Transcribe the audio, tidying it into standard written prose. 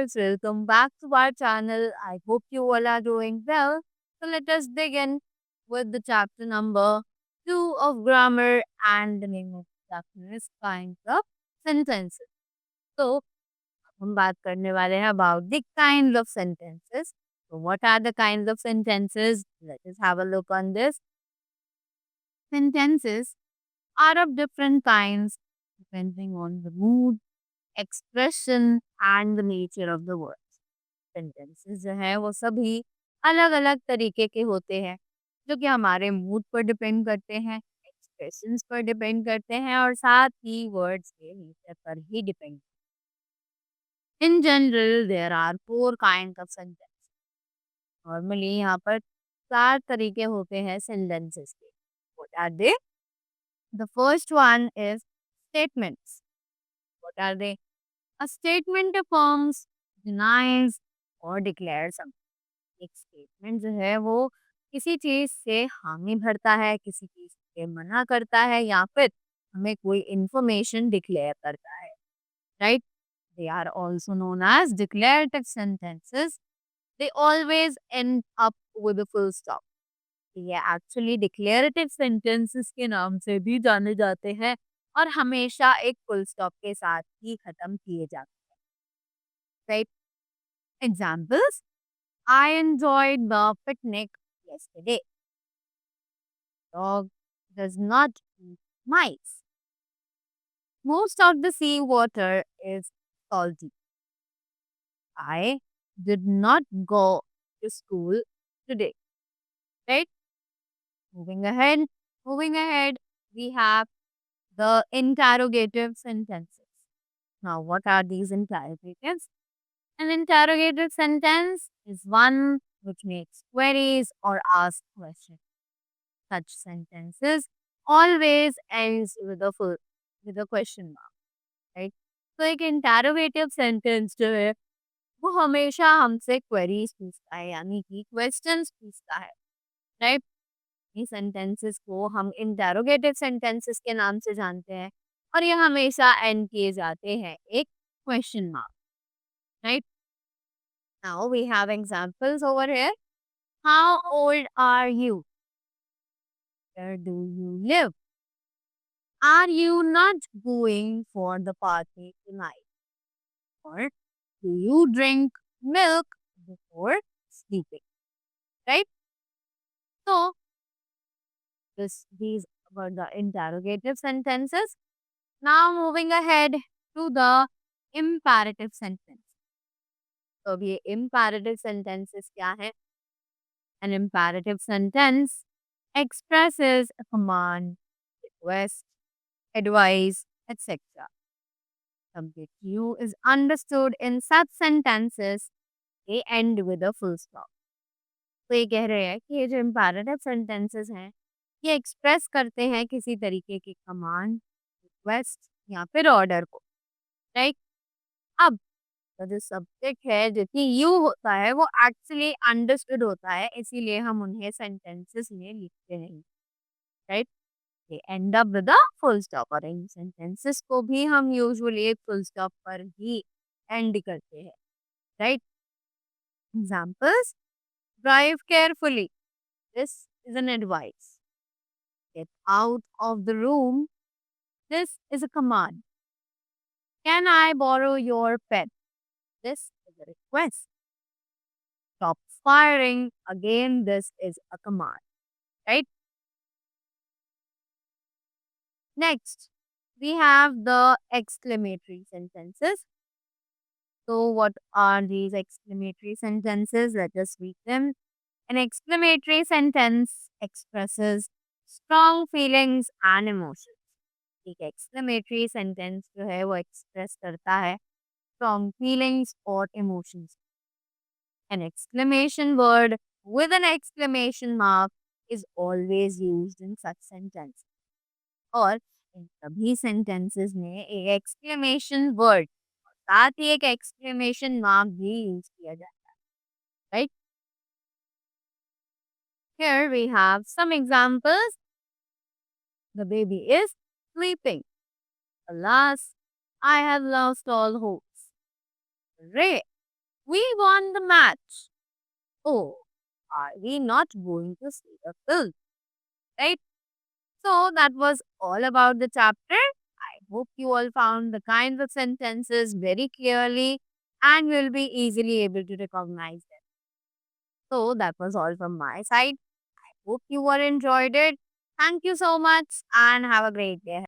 viewers, welcome back to our channel. I hope you all are doing well. So let us begin with the chapter number 2 of grammar, and the name of the chapter is kinds of sentences. So हम बात करने वाले हैं about the kinds of sentences. So what are the kinds of sentences? Let us have a look on this. Sentences are of different kinds depending on the mood, expression and the nature of the word. Sentences जो है वो सभी अलग-अलग तरीके के होते हैं, जो कि हमारे मूड पर डिपेंड करते हैं, एक्सप्रेशंस पर डिपेंड करते हैं और साथ ही वर्ड्स के नेचर पर ही depend. In general there are 4 kinds of sentence. Normally यहाँ पर 4 तरीके होते हैं सेंटेंसेस के। What are they? The first one is statements. What are they? A statement affirms, denies और declares something। एक स्टेटमेंट जो है वो किसी चीज से हामी भरता है, किसी चीज से मना करता है या फिर हमें कोई इंफॉर्मेशन डिक्लेयर करता है, right? They are also known as declarative sentences. They always end up with a full stop. ये एक्चुअली डिक्लेरेटिव सेंटेंसेस के नाम से भी जाने जाते हैं और हमेशा एक फुल स्टॉप के साथ ही खत्म किए जाते हैं, right? Examples: I enjoyed the picnic yesterday. Dog does not eat mice. Most of the sea water is salty. I did not go to school today. Right? Moving ahead. Moving ahead, we have the interrogative sentences. Now, what are these interrogatives? An interrogative sentence is one which makes queries or asks questions. Such sentences always ends with a question mark, right? तो एक interrogative sentence जो है वो हमेशा हमसे queries पूछता है, यानी कि क्वेश्चंस पूछता है, राइट? ये सेंटेंसेस को हम इंटरोगेटिव सेंटेंसेस के नाम से जानते हैं और ये हमेशा एंड किए जाते हैं एक question mark, right? Now we have examples over here. How old are you? Where do you live? Are you not going for the party tonight? Or do you drink milk before sleeping? Right? So, these were the interrogative sentences. Now, moving ahead to the imperative sentence. तो अब ये imperative sentences क्या है? An imperative sentence expresses a command, request, advice, etc. Subject you is understood in such sentences, they end with a full stop। तो ये कह रहे हैं कि ये जो इम्पेरेटिव सेंटेंसेस हैं, ये एक्सप्रेस करते हैं किसी तरीके की कमांड, रिक्वेस्ट या फिर ऑर्डर को, राइट? अब तो जो सब्जेक्ट है, जो कि यू होता है, वो एक्चुअली अंडरस्टूड होता है, इसीलिए हम उन्हें सेंटेंसेस में लिखते नहीं, right? They and up with a full stop. और इन सेंटेंसेस को भी हम यूजुअली एक फुल स्टॉप पर ही एंड करते हैं, right? Examples: drive carefully, this is an advice. Get out of the room, this is a command. Can I borrow your pen, this is a request. Stop firing, again this is a command, right? Next we have the exclamatory sentences. So, what are these exclamatory sentences? Let us read them. An exclamatory sentence expresses strong feelings and emotions. एक exclamatory sentence जो है वो express करता है strong feelings और emotions. An exclamation word with an exclamation mark is always used in such sentences. और इन सभी sentences में एक exclamation word साथ ही एक exclamation mark भी यूज किया जाता है, right? Here we have some examples. The baby is sleeping. Alas, I have lost all hopes. Hooray! We won the match. Oh, are we not going to see the film? Right? So that was all about the chapter. I hope you all found the kinds of sentences very clearly and will be easily able to recognize them. So that was all from my side. Hope you all enjoyed it. Thank you so much and have a great day.